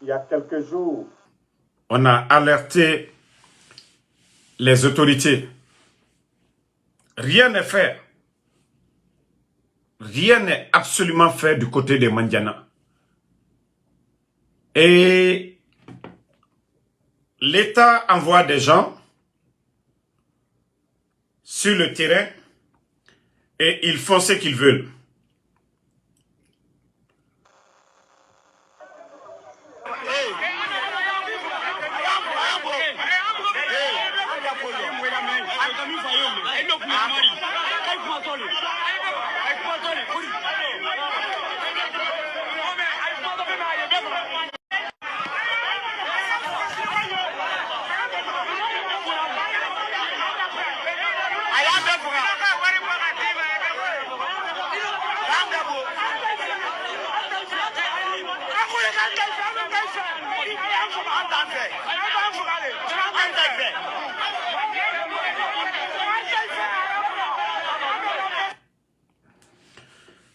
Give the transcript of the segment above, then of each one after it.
il y a quelques jours, on a alerté les autorités. Rien n'est fait. Rien n'est absolument fait du côté des Mandiana. Et l'État envoie des gens sur le terrain et ils font ce qu'ils veulent.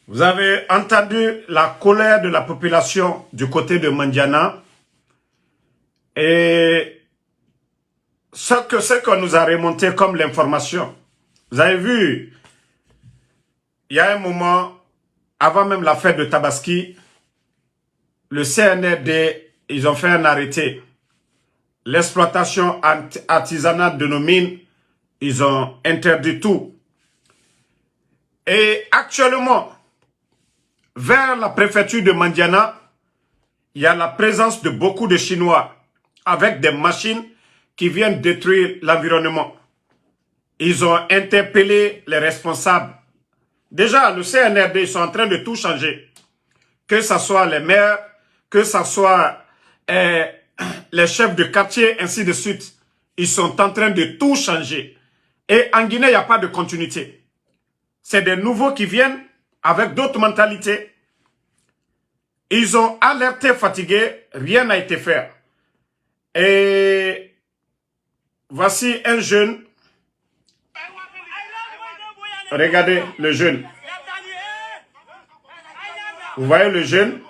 Vous avez entendu la colère de la population du côté de Mandiana et ce qu'on nous a remonté comme l'information. Vous avez vu, il y a un moment, avant même la fête de Tabaski, le CNRD, ils ont fait un arrêté. L'exploitation artisanale de nos mines, ils ont interdit tout. Et actuellement, vers la préfecture de Mandiana, il y a la présence de beaucoup de Chinois avec des machines qui viennent détruire l'environnement. Ils ont interpellé les responsables. Déjà, le CNRD, ils sont en train de tout changer. Que ce soit les maires, que ce soit les chefs de quartier, ainsi de suite. Ils sont en train de tout changer. Et en Guinée, il n'y a pas de continuité. C'est des nouveaux qui viennent avec d'autres mentalités. Ils ont alerté, fatigués, rien n'a été fait. Et voici un jeune. Regardez le jeune. Vous voyez le jeune?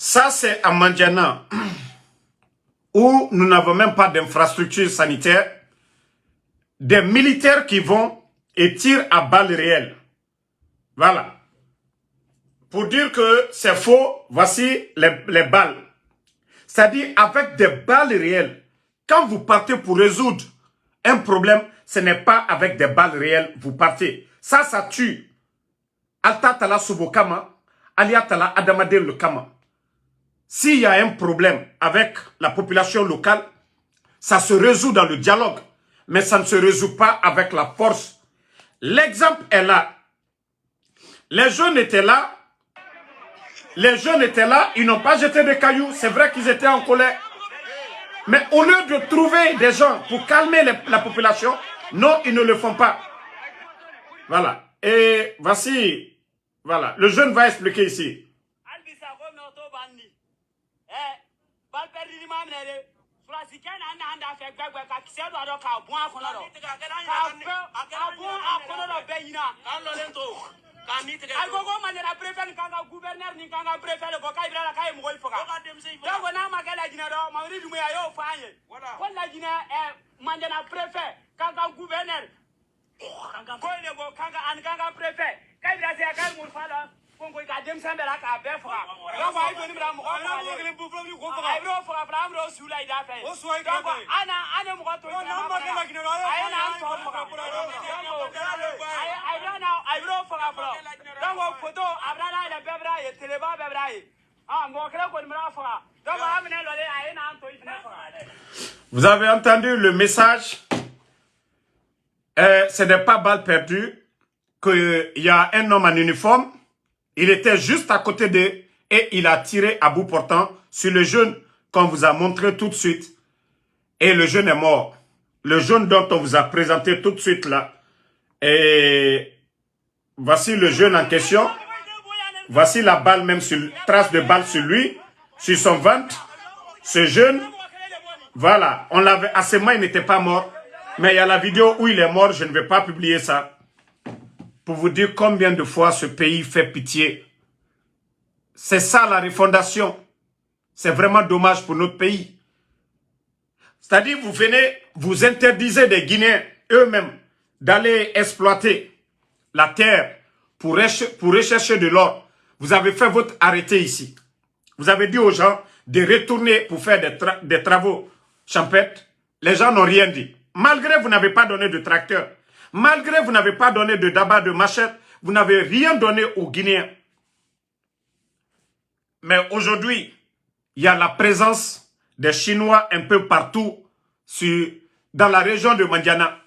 Ça, c'est à Mandiana, où nous n'avons même pas d'infrastructure sanitaire. Des militaires qui vont et tirent à balles réelles. Voilà. Pour dire que c'est faux, voici les balles. C'est-à-dire avec des balles réelles. Quand vous partez pour résoudre un problème, ce n'est pas avec des balles réelles vous partez. Ça tue. Alta Tala Subokama, Alia Tala Adamadel le Kama. S'il y a un problème avec la population locale, ça se résout dans le dialogue. Mais ça ne se résout pas avec la force. L'exemple est là. Les jeunes étaient là. Les jeunes étaient là. Ils n'ont pas jeté des cailloux. C'est vrai qu'ils étaient en colère. Mais au lieu de trouver des gens pour calmer la population, non, ils ne le font pas. Voilà. Et voici. Voilà. Le jeune va expliquer ici. Vous avez entendu le message. Ce n'est pas balle perdue. Qu'il y a un homme en uniforme. Il était juste à côté d'eux et il a tiré à bout portant sur le jeune qu'on vous a montré tout de suite. Et le jeune est mort. Le jeune dont on vous a présenté tout de suite là. Et voici le jeune en question. Voici la balle même, trace de balle sur lui, sur son ventre. Ce jeune, voilà, on l'avait, à ce moment il n'était pas mort. Mais il y a la vidéo où il est mort, je ne vais pas publier ça. Pour vous dire combien de fois ce pays fait pitié. C'est ça la refondation. C'est vraiment dommage pour notre pays. C'est-à-dire, vous venez, vous interdisez des Guinéens eux-mêmes d'aller exploiter la terre pour rechercher de l'or. Vous avez fait votre arrêté ici. Vous avez dit aux gens de retourner pour faire des travaux champêtres. Les gens n'ont rien dit. Malgré vous n'avez pas donné de tracteur, malgré vous n'avez pas donné de dabat, de machette, vous n'avez rien donné aux Guinéens. Mais aujourd'hui, il y a la présence des Chinois un peu partout dans la région de Mandiana.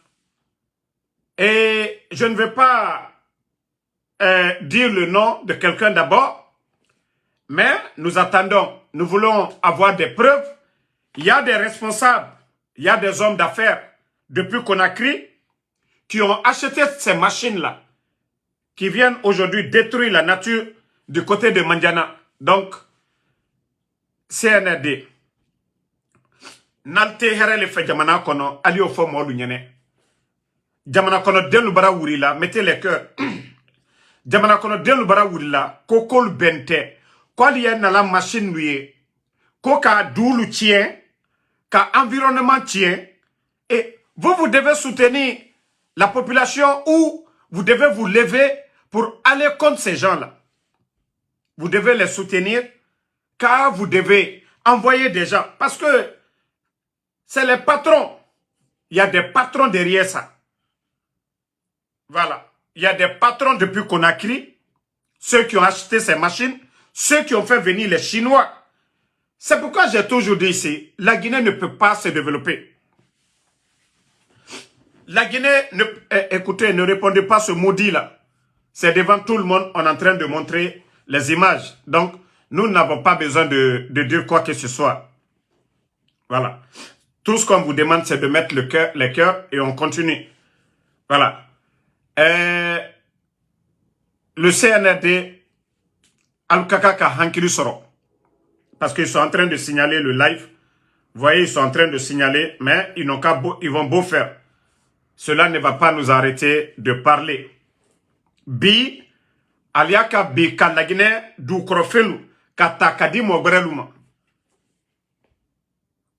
Et je ne vais pas dire le nom de quelqu'un d'abord, mais nous attendons, nous voulons avoir des preuves. Il y a des responsables, il y a des hommes d'affaires depuis Conakry qui ont acheté ces machines-là, qui viennent aujourd'hui détruire la nature du côté de Mandiana. Donc, CNRD, nalte herele fe jamana kono, ali o fo molu nyene. Jamana kono delu bara wuri la, mettez les cœurs. Jamana kono delu bara wuri la, kokol bente, kwa liye na la machine luye, ko ka doulu tien, ka environnement tien, et vous devez soutenir la population ou vous devez vous lever pour aller contre ces gens-là. Vous devez les soutenir car vous devez envoyer des gens. Parce que c'est les patrons. Il y a des patrons derrière ça. Voilà. Il y a des patrons depuis Conakry, ceux qui ont acheté ces machines, ceux qui ont fait venir les Chinois. C'est pourquoi j'ai toujours dit ici, la Guinée ne peut pas se développer. La Guinée, écoutez, ne répondez pas à ce maudit-là. C'est devant tout le monde, on est en train de montrer les images. Donc, nous n'avons pas besoin de dire quoi que ce soit. Voilà. Tout ce qu'on vous demande, c'est de mettre les cœurs et on continue. Voilà. Le CNRD, Al-Kakaka Hankiri Soro. Parce qu'ils sont en train de signaler le live. Vous voyez, ils sont en train de signaler, mais ils vont beau faire. Cela ne va pas nous arrêter de parler. Bi, aliaka bi kalagine du krofelu kata kadi mogbreluma.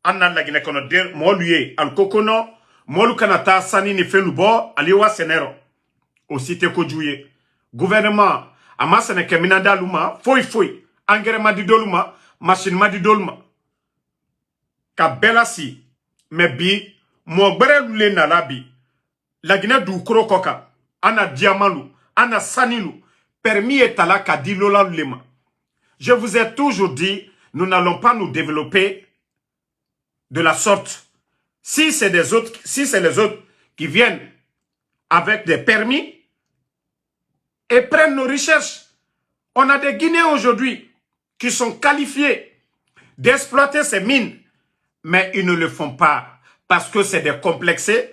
Anna lagine kono der moluye al kokono molu kanata sani ni felu bo aliwa senero. Aussi te kojuye. Gouvernement amasene keminanda luma foi engrais madidoluma machine madidoluma. Ka belasi me bi mogbrelu na labi. La Guinée du Krokoka, Ana Diamalu, Ana Sanilu, permis et ala Kadilola Lema. Je vous ai toujours dit, nous n'allons pas nous développer de la sorte. Si c'est les autres qui viennent avec des permis et prennent nos richesses, on a des Guinéens aujourd'hui qui sont qualifiés d'exploiter ces mines, mais ils ne le font pas parce que c'est des complexés.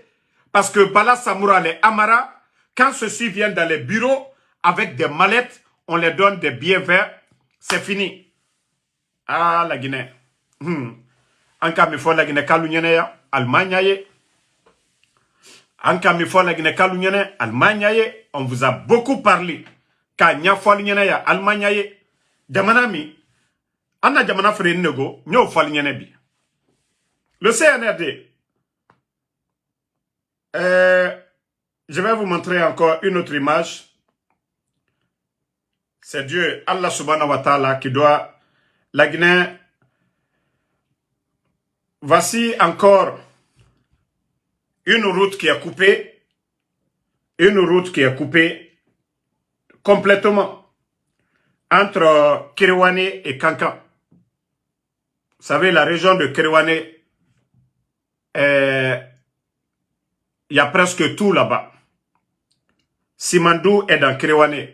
Parce que Bala Samoura, les Amara, quand ceux-ci viennent dans les bureaux avec des mallettes, on les donne des billets verts, c'est fini. Ah, la Guinée. Anka mi fo la Guinée kalunyene ya, Allemagne ye. Anka mi fo la Guinée kalunyene, Allemagne ye. On vous a beaucoup parlé. Ka nya fo lunyene ya, Allemagne ye. Jamana mi, anna jamana frere nego, nyo fo lunyene bi. Le CNRD. Je vais vous montrer encore une autre image. C'est Dieu, Allah subhanahu wa ta'ala, qui doit la Guinée. Voici encore une route qui est coupée. Une route qui est coupée complètement entre Kerewane et Kankan. Vous savez, la région de Kerewane il y a presque tout là-bas. Simandou est dans Kerewane.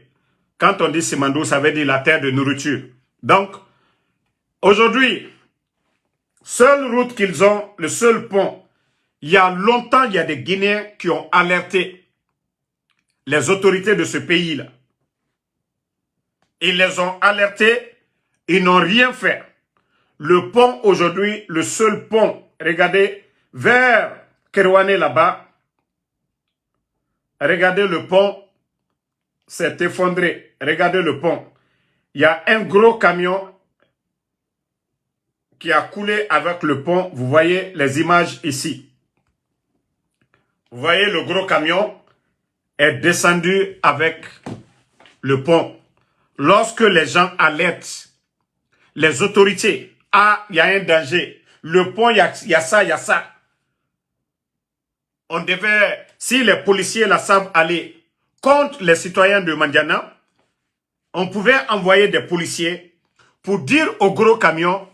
Quand on dit Simandou, ça veut dire la terre de nourriture. Donc, aujourd'hui, seule route qu'ils ont, le seul pont, il y a longtemps, il y a des Guinéens qui ont alerté les autorités de ce pays-là. Ils les ont alertés, ils n'ont rien fait. Le pont aujourd'hui, le seul pont, regardez, vers Kerouané là-bas, regardez le pont, s'est effondré. Regardez le pont. Il y a un gros camion qui a coulé avec le pont. Vous voyez les images ici. Vous voyez le gros camion est descendu avec le pont. Lorsque les gens alertent les autorités, ah, il y a un danger. Le pont, il y a ça, il y a ça. On devait, si les policiers là savent aller contre les citoyens de Mandiana, on pouvait envoyer des policiers pour dire au gros camion,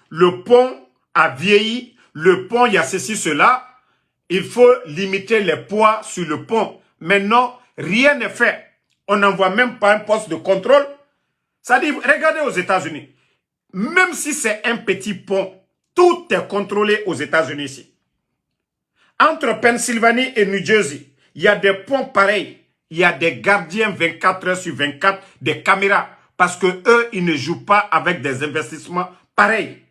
le pont a vieilli, le pont, il y a ceci, cela, il faut limiter les poids sur le pont. Maintenant, rien n'est fait. On n'envoie même pas un poste de contrôle. Ça dit, regardez aux États-Unis, même si c'est un petit pont, tout est contrôlé aux États-Unis ici. Entre Pennsylvanie et New Jersey, il y a des ponts pareils. Il y a des gardiens 24 heures sur 24, des caméras, parce que eux, ils ne jouent pas avec des investissements pareils.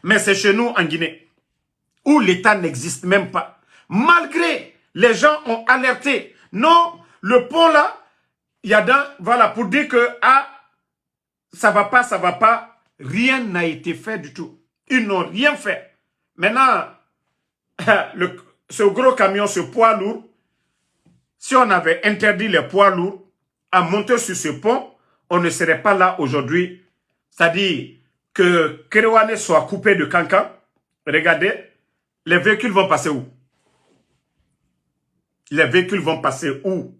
Mais c'est chez nous en Guinée, où l'État n'existe même pas. Malgré, les gens ont alerté. Non, le pont là, il y a dans, voilà, pour dire que, ah, ça va pas, rien n'a été fait du tout. Ils n'ont rien fait. Maintenant, ce gros camion, ce poids lourd, si on avait interdit les poids lourds à monter sur ce pont, on ne serait pas là aujourd'hui. C'est-à-dire que Kerouané soit coupé de Cancan. Regardez, les véhicules vont passer où? Les véhicules vont passer où?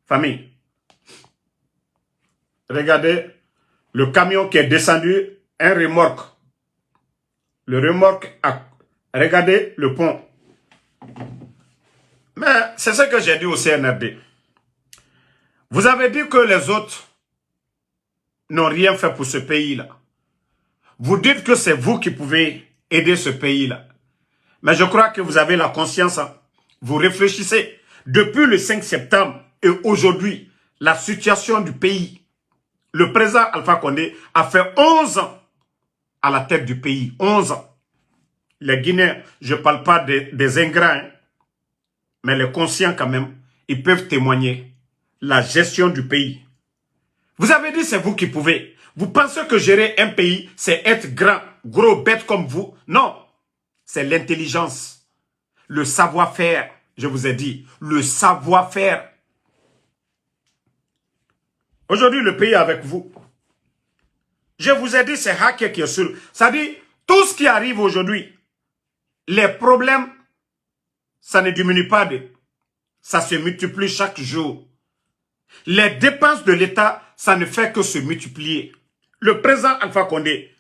Famille. Regardez, le camion qui est descendu, un remorque. Le remorque a... Regardez le pont. Mais c'est ce que j'ai dit au CNRD. Vous avez dit que les autres n'ont rien fait pour ce pays-là. Vous dites que c'est vous qui pouvez aider ce pays-là. Mais je crois que vous avez la conscience. Hein. Vous réfléchissez. Depuis le 5 septembre et aujourd'hui, la situation du pays, le président Alpha Condé a fait 11 ans à la tête du pays. 11 ans. Les Guinéens, je ne parle pas des ingrats, hein, mais les conscients quand même, ils peuvent témoigner la gestion du pays. Vous avez dit c'est vous qui pouvez. Vous pensez que gérer un pays, c'est être grand, gros, bête comme vous? Non, c'est l'intelligence, le savoir-faire, je vous ai dit, le savoir-faire. Aujourd'hui, le pays est avec vous. Je vous ai dit, c'est Haké qui est seul. Ça dit, tout ce qui arrive aujourd'hui, les problèmes, ça ne diminue pas, ça se multiplie chaque jour. Les dépenses de l'État, ça ne fait que se multiplier. Le président Alpha Condé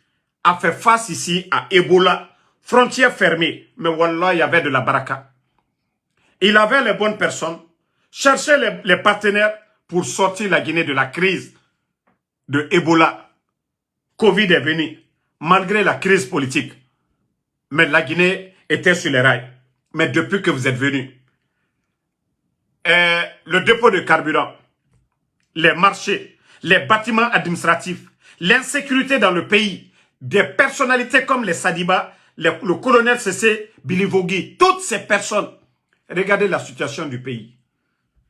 a fait face ici à Ebola, frontières fermées. Mais wallah, il y avait de la baraka. Il avait les bonnes personnes, cherchait les partenaires pour sortir la Guinée de la crise de Ebola. Covid est venu, malgré la crise politique. Mais la Guinée était sur les rails. Mais depuis que vous êtes venus, le dépôt de carburant, les marchés, les bâtiments administratifs, l'insécurité dans le pays, des personnalités comme les Sadiba, le colonel C.C. Bilivogui, toutes ces personnes, regardez la situation du pays.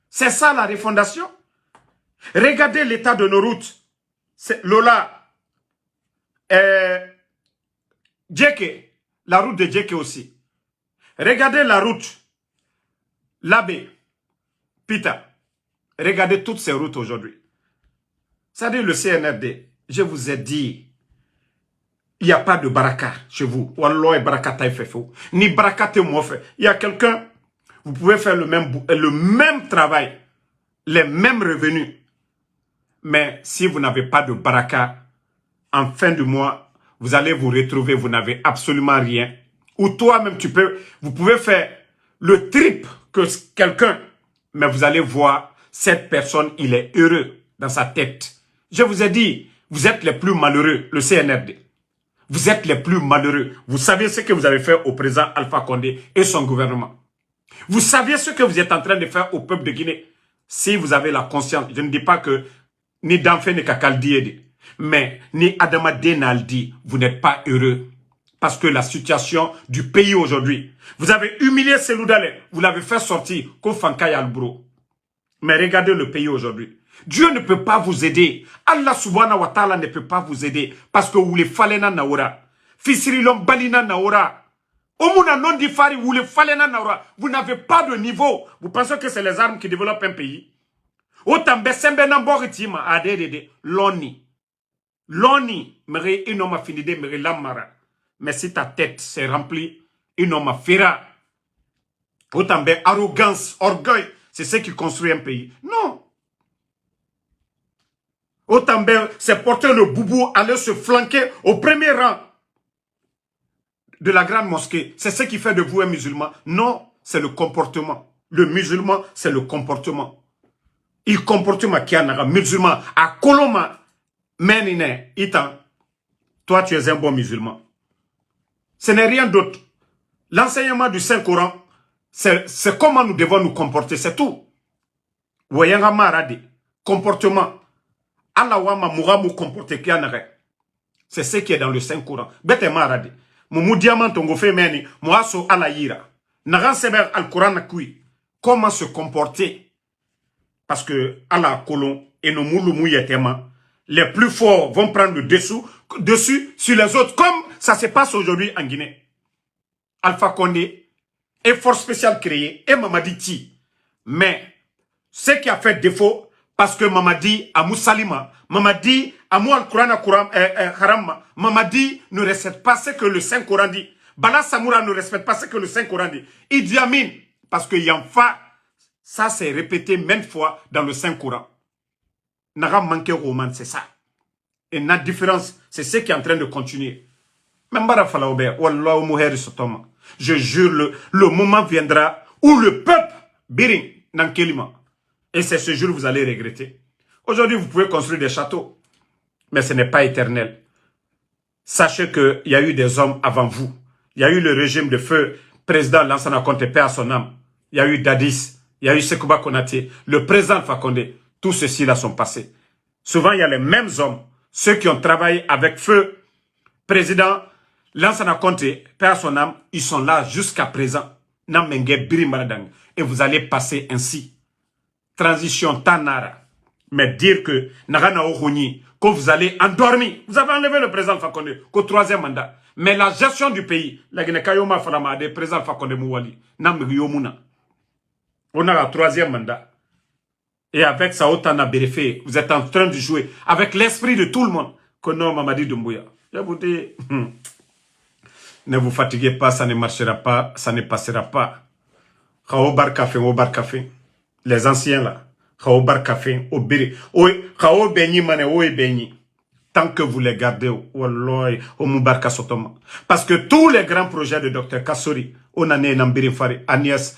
C'est ça la refondation. Regardez l'état de nos routes. Lola, Djeke, la route de Djeke aussi. Regardez la route, Labé, Pita. Regardez toutes ces routes aujourd'hui. C'est-à-dire le CNRD, je vous ai dit, il n'y a pas de baraka chez vous. Wallah baraka taïfefo. Ni baraka te fait. Il y a quelqu'un, vous pouvez faire le même travail, les mêmes revenus. Mais si vous n'avez pas de baraka, en fin du mois, vous allez vous retrouver, vous n'avez absolument rien. Ou toi-même, vous pouvez faire le triple que quelqu'un, mais vous allez voir, cette personne, il est heureux dans sa tête. Je vous ai dit, vous êtes les plus malheureux, le CNRD. Vous êtes les plus malheureux. Vous savez ce que vous avez fait au président Alpha Condé et son gouvernement. Vous saviez ce que vous êtes en train de faire au peuple de Guinée. Si vous avez la conscience, je ne dis pas que ni d'enfant ni kakaldiede. Mais ni Adama Denaldi, vous n'êtes pas heureux. Parce que la situation du pays aujourd'hui, vous avez humilié Seloudale, vous l'avez fait sortir, Kofankai Albro. Mais regardez le pays aujourd'hui. Dieu ne peut pas vous aider. Allah subhanahu wa ta'ala ne peut pas vous aider. Parce que vous les falena naora. Fisirilom balina naora. Omuna non difari, vous les falena naora. Vous n'avez pas de niveau. Vous pensez que c'est les armes qui développent un pays? Otambe sembe namboritima adede loni. Loni, mere inoma finide mere lamara. Mais si ta tête s'est remplie, inoma fera. Otambe arrogance, orgueil, c'est ce qui construit un pays. Non. Otambe, c'est porter le boubou, aller se flanquer au premier rang de la grande mosquée. C'est ce qui fait de vous un musulman. Non, c'est le comportement. Le musulman, c'est le comportement. Il comportement qui a un musulman. À Koloma, menine, itan. Toi, tu es un bon musulman. Ce n'est rien d'autre. L'enseignement du Saint-Coran, c'est comment nous devons nous comporter, c'est tout. Voyez-nga marade, comportement. Allah wama mouramu comporter qui en c'est ce qui est dans le Saint-Coran. Bete marade. Moumou diamant tongo fe meni, moaso ala yira. Naran seber al-Coran nakui. Comment se comporter? Parce que Allah kolon et nos moulou yetema, les plus forts vont prendre le dessus sur les autres, comme ça se passe aujourd'hui en Guinée. Alpha Condé, et force spéciale créée, et Mamadi Ti. Mais, ce qui a fait défaut, parce que Mamadi a Moussalima, Mamadi a Al-Quran Haram, Mamadi ne respecte pas ce que le Saint-Coran dit. Bala Samoura ne respecte pas ce que le Saint-Coran dit. Idi Amin, parce que Yanfa, ça s'est répété maintes fois dans le Saint-Coran. N'a manqué roman, c'est ça. Et la différence, c'est ce qui est en train de continuer. Je jure, le moment viendra où le peuple, Biring, Nankelima. Et c'est ce jour que vous allez regretter. Aujourd'hui, vous pouvez construire des châteaux, mais ce n'est pas éternel. Sachez qu'il y a eu des hommes avant vous. Il y a eu le régime de feu, président Lansana Conté, paix à son âme. Il y a eu Dadis, il y a eu Sekouba Konaté, le président Fakonde. Tous ceux-ci-là sont passés. Souvent, il y a les mêmes hommes, ceux qui ont travaillé avec feu, président Lansana Conté, paix à son âme, ils sont là jusqu'à présent. Et vous allez passer ainsi. Transition Tanara. Mais dire que Nagana Ohoni, que vous allez endormir. Vous avez enlevé le président Fakonde qu'au troisième mandat. Mais la gestion du pays, la Guinée-Kayoma Falama, des présidents Fakonde Mouwali, Namriyomuna. On a le troisième mandat. Et avec Saotana Berefé, vous êtes en train de jouer avec l'esprit de tout le monde. Que non, Mamadi Doumbouya. Je vous dis, ne vous fatiguez pas, ça ne marchera pas, ça ne passera pas. Khao Barkafé, au Barkafé. Les anciens là. Khao Barkafé, au Biri. Khao Benyi Mane, au Benyi. Tant que vous les gardez, Walloy, au Moubarka Sotoma. Parce que tous les grands projets de Dr Kassori, on en est Nambiri Fari, Agnès,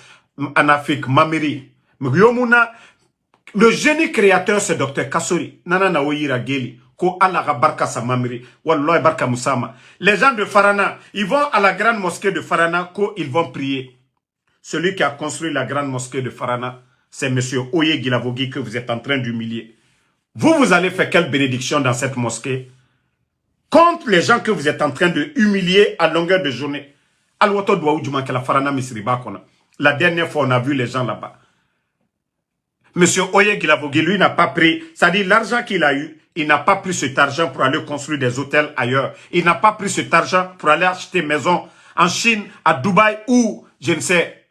Anafik, Mamiri, Mgyomuna, le génie créateur c'est Dr Kassori, Nana Naoyira Geli, Ko Allah Barka Samamiri, Walloy Barka Moussama. Les gens de Farana, ils vont à la grande mosquée de Farana, ils vont prier. Celui qui a construit la grande mosquée de Farana, c'est M. Oye Gilavogui que vous êtes en train d'humilier. Vous allez faire quelle bénédiction dans cette mosquée contre les gens que vous êtes en train de humilier à longueur de journée. La dernière fois, on a vu les gens là-bas. Monsieur Oye Gilavogui, lui, n'a pas pris, c'est-à-dire l'argent qu'il a eu, il n'a pas pris cet argent pour aller construire des hôtels ailleurs. Il n'a pas pris cet argent pour aller acheter maison en Chine, à Dubaï ou, je ne sais.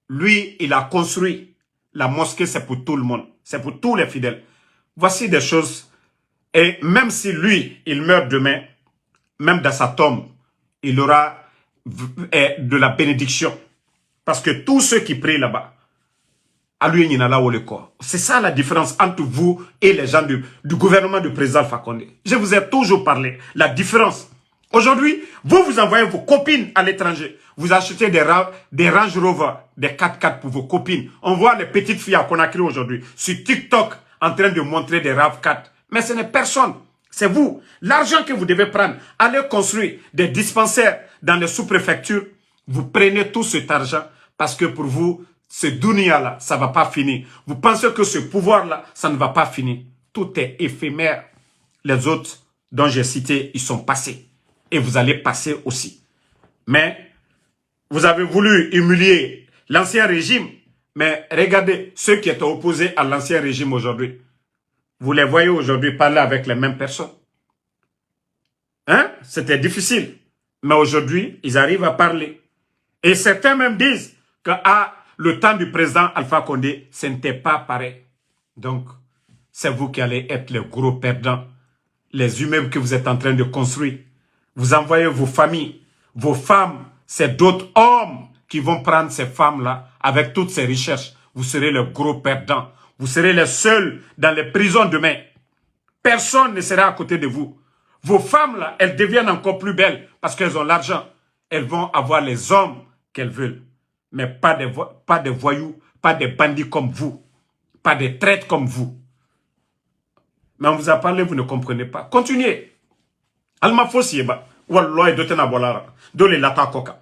Lui, il a construit. La mosquée, c'est pour tout le monde. C'est pour tous les fidèles. Voici des choses. Et même si lui, il meurt demain, même dans sa tombe, il aura de la bénédiction. Parce que tous ceux qui prient là-bas, à lui, il y en a là où le corps. C'est ça la différence entre vous et les gens du gouvernement du président Fakonde. Je vous ai toujours parlé. La différence. Aujourd'hui, vous envoyez vos copines à l'étranger. Vous achetez des Range Rover, des 4x4 pour vos copines. On voit les petites filles à Conakry aujourd'hui sur TikTok en train de montrer des RAV4. Mais ce n'est personne. C'est vous. L'argent que vous devez prendre, allez construire des dispensaires dans les sous-préfectures. Vous prenez tout cet argent parce que pour vous, ce dunia-là, ça ne va pas finir. Vous pensez que ce pouvoir-là, ça ne va pas finir. tout est éphémère. Les autres dont j'ai cité, ils sont passés. Et vous allez passer aussi. Mais vous avez voulu humilier l'ancien régime. Mais regardez ceux qui étaient opposés à l'ancien régime aujourd'hui. Vous les voyez aujourd'hui parler avec les mêmes personnes. Hein? C'était difficile. Mais aujourd'hui, ils arrivent à parler. Et certains même disent qu'à le temps du président Alpha Condé, ce n'était pas pareil. Donc, c'est vous qui allez être les gros perdants. Les immeubles que vous êtes en train de construire. Vous envoyez vos familles, vos femmes, c'est d'autres hommes qui vont prendre ces femmes-là avec toutes ces richesses. Vous serez les gros perdants. Vous serez les seuls dans les prisons demain. Personne ne sera à côté de vous. Vos femmes-là, elles deviennent encore plus belles parce qu'elles ont l'argent. Elles vont avoir les hommes qu'elles veulent. Mais pas des voyous, pas des bandits comme vous. Pas des traîtres comme vous. Mais on vous a parlé, vous ne comprenez pas. Continuez. Alma Fossieba, Walloy de Tenabolara, Dole Lata Koka.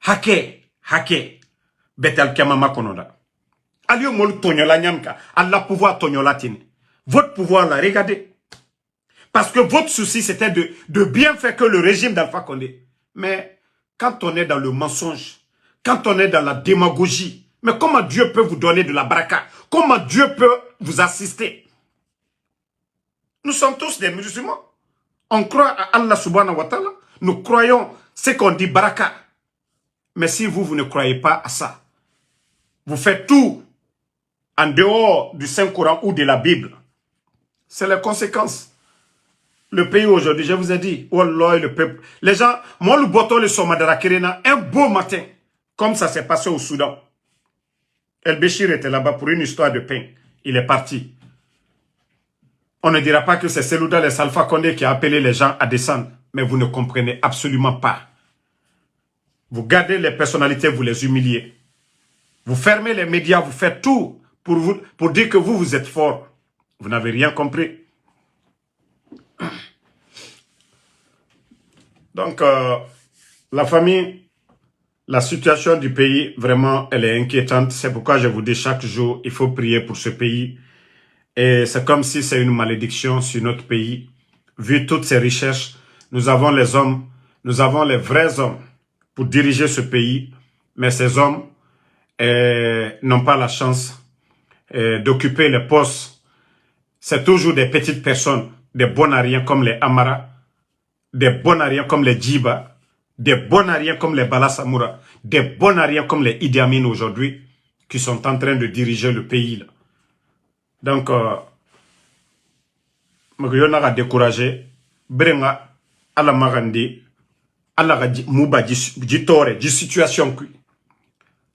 Hake, Betel Kamama Konoda. Alio Mol Tonyola Nyamka, Allah pouvoir Tonyolatine. Votre pouvoir là, regardez. Parce que votre souci c'était de bien faire que le régime d'Alpha Condé. Mais quand on est dans le mensonge, quand on est dans la démagogie, mais comment Dieu peut vous donner de la baraka? Comment Dieu peut vous assister? Nous sommes tous des musulmans. On croit à Allah subhanahu wa ta'ala. Nous croyons ce qu'on dit baraka. Mais si vous ne croyez pas à ça, vous faites tout en dehors du Saint-Coran ou de la Bible. C'est les conséquences. Le pays aujourd'hui, je vous ai dit, Wallah, le peuple. Les gens, moi, le bâton, le Somadara Kirena, un beau matin, comme ça s'est passé au Soudan. El Béchir était là-bas pour une histoire de pain. Il est parti. On ne dira pas que c'est Selouda les Alpha Condé qui a appelé les gens à descendre. Mais vous ne comprenez absolument pas. Vous gardez les personnalités, vous les humiliez. Vous fermez les médias, vous faites tout pour dire que vous êtes fort. Vous n'avez rien compris. Donc, la famille, la situation du pays, vraiment, elle est inquiétante. C'est pourquoi je vous dis chaque jour, il faut prier pour ce pays. Et c'est comme si c'est une malédiction sur notre pays. Vu toutes ces richesses, nous avons les hommes, nous avons les vrais hommes pour diriger ce pays. Mais ces hommes n'ont pas la chance d'occuper les postes. C'est toujours des petites personnes, des bonariens comme les Amara, des bonariens comme les Djiba, des bonariens comme les Balasamura, des bonariens comme les Idi Amin aujourd'hui, qui sont en train de diriger le pays. Là. Donc, je n'a découragé, Brenga, ala magandi, ala muba jitore, situation.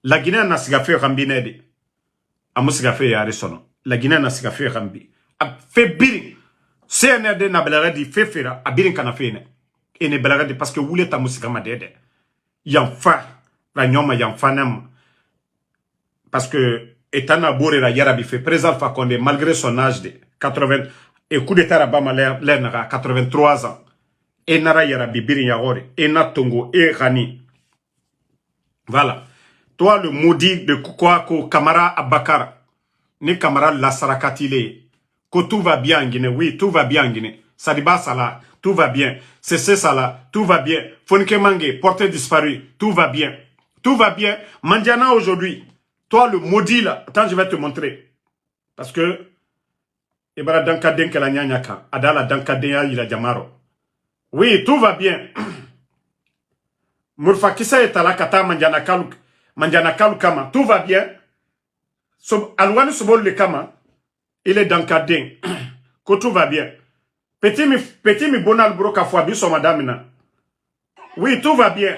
La Guinée n'a pas fait rambinede, amusiga fait yarisono. La Guinée n'a pas fait rambi. A fait biring. CNRD na belaradi fait fera, a biring kana fait ne. Et ne belaradi parce que vous l'êtes amusiga madede. Yamfa, la nyoma yamfa nem. Parce que, Etana Borera Yarabi fait présent Alpha Condé, malgré son âge de 80, et coup d'état Rabama l'air n'a 83 ans. Et Nara Yarabi Birin Yagore, et Natongo, et Rani. Voilà. Toi, le maudit de Kouako, Kamara Abakar, ni Kamara Lassarakatile, que tout va bien en Guinée, oui, tout va bien en Guinée. Sadiba Salah, tout va bien. Cessez Salah, tout va bien. Fonike Mange, porté disparu, tout va bien. Tout va bien. Mandiana aujourd'hui. Toi, le maudit, là, attends, je vais te montrer. Parce que, Ibara Dankaden ke la nyanyaka, Adala Dankadenya ila Jamaro. Oui, tout va bien. Murfa Kisa est à la Kata Mandiana Kalu Kama, tout va bien. Alwani Sobol le Kama, il est Dankaden. Que tout va bien. Petit mi bonal broka fwabi so madame. Oui, tout va bien.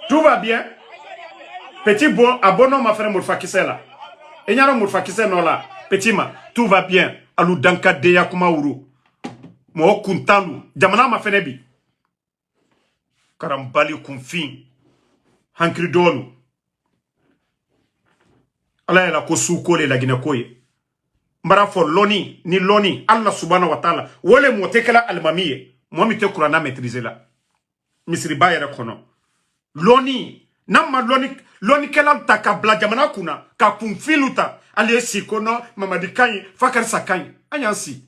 Tout va bien. Petit bon, abonnement ma frère Mourfa Kisela. Et n'y a Mourfa Kisela là. Petit ma, tout va bien. Alou danka deya kuma uru. Mo kuntalu. Jamana ma fenebi. Karambali kumfin. Hankri dolu. Ala yela ko soukole la ginekoye. Mbara fo loni, ni loni. Allah subhanahu wa ta'ala. Wole motekela almamiye. Mwami te kurana maîtriser la. Misri ba yere kono. Loni. Nama loni kelal ta ka bla jamana kuna ka kun filuta ale sikono mamadi kanyi fakar sakanyi Anyansi.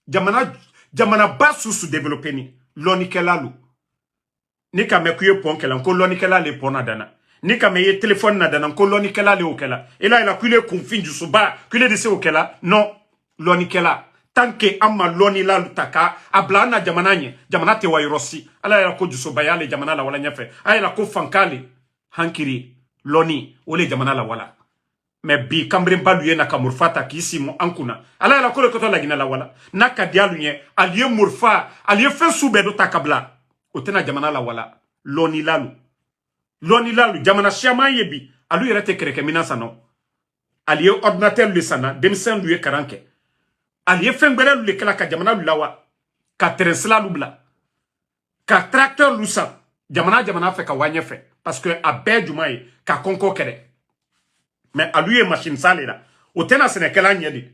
Jamana ba sous développé ni. Lonikela lu. Ni kame kuye pon kela. Nko lonikela le pona dana. Ni kame ye téléphone na dana. Nko lonikela le okela. Et là, il a kule confin du suba. Kule de se okela. Non. Lonikela. Tant que amma loni la lutaka. Abla na jamana nye. Jamana te wa yorosi. Ala ya ko du suba ya le jamana la wala nyefe. Ala ya ko fankale. Hankiri. Loni. Ole jamana la wala. Mais bi kambre baluye na kamurfata kisi mo ankuna ala la kole koto la gina la wala na kadialu nye aliye murfa aliye fe sube do takabla otena jamana la wala loni lalu jamana shama yebi alu yerete kereke minasa no aliye ordinateur lu sana demisen lu karanke aliye fengbere lu kala ka jamana lu lawa ka tresla lu bla ka tracteur lu sa jamana fe ka wanye fe parce que abe jumaye ka konko kere. Mais à lui et machine sale là. Au tena sénégalais nyedi.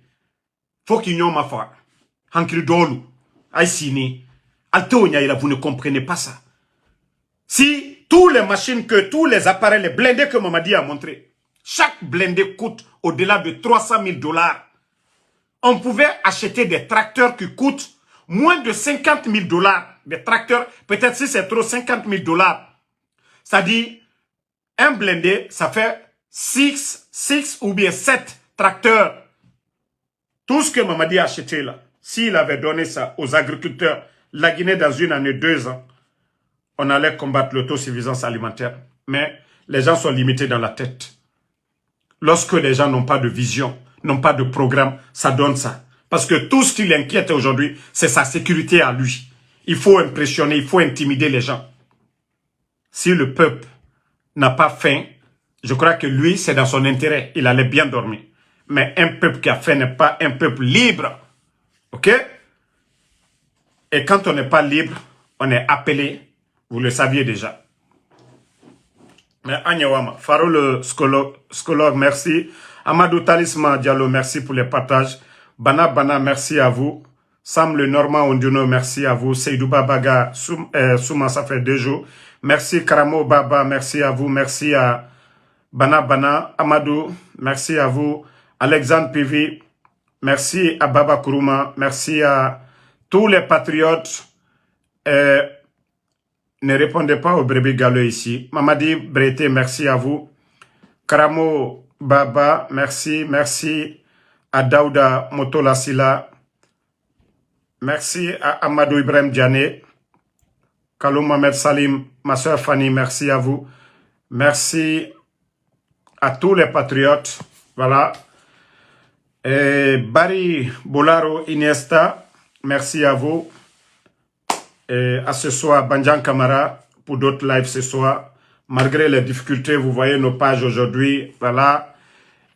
Faut qu'il y ait ma foi. Hankri dolu. Aïe sini. Altonia il a vous ne comprenez pas ça. Si tous les machines que tous les appareils les blindés que Mamadi a montré, chaque blindé coûte au-delà de 300 000 $. On pouvait acheter des tracteurs qui coûtent moins de 50 000 $. Des tracteurs, peut-être si c'est trop 50 000 $. Ça dit, un blindé, ça fait 6 ou bien 7 tracteurs. Tout ce que Mamadi a acheté là, s'il avait donné ça aux agriculteurs, la Guinée dans une année, 2 ans, on allait combattre l'autosuffisance alimentaire. Mais les gens sont limités dans la tête. Lorsque les gens n'ont pas de vision, n'ont pas de programme, ça donne ça. Parce que tout ce qui l'inquiète aujourd'hui, c'est sa sécurité à lui. Il faut impressionner, il faut intimider les gens. Si le peuple n'a pas faim, je crois que lui, c'est dans son intérêt. Il allait bien dormir. Mais un peuple qui a faim n'est pas un peuple libre. Ok? Et quand on n'est pas libre, on est appelé. Vous le saviez déjà. Mais Anyawama, Faro le scologue, merci. Amadou Talisman Diallo, merci pour les partages. Bana, merci à vous. Sam le Normand Onduno, merci à vous. Seydou Babaga, Souma, ça fait 2 jours. Merci Karamo Baba, merci à vous. Merci à Bana, Amadou, merci à vous. Alexandre Pivi, merci à Baba Kourouma, merci à tous les patriotes. Ne répondez pas au brebis galeux ici. Mamadi Breté, merci à vous. Karamo Baba, merci. Merci à Daouda Motolasila. Merci à Amadou Ibrahim Diané. Kalou Mohamed Salim, ma soeur Fanny, merci à vous. Merci à tous les patriotes. Voilà. Et Barry Bolaro Iniesta, merci à vous. Et à ce soir, Banjan Kamara, pour d'autres lives ce soir. Malgré les difficultés, vous voyez nos pages aujourd'hui. Voilà.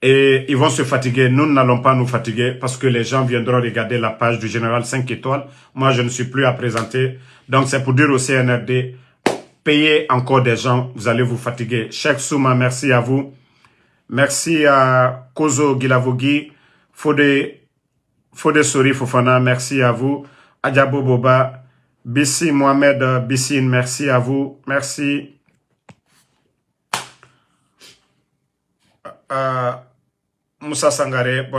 Et ils vont se fatiguer. Nous n'allons pas nous fatiguer parce que les gens viendront regarder la page du général 5 étoiles. Moi, je ne suis plus à présenter. Donc, c'est pour dire au CNRD, payez encore des gens, vous allez vous fatiguer. Cheikh Souma, merci à vous. Merci à Kozo Gilavogi, Fode Sori Fofana, merci à vous. Adjabo Boba, Bissi Mohamed Bissine, merci à vous. Merci. Moussa Sangare.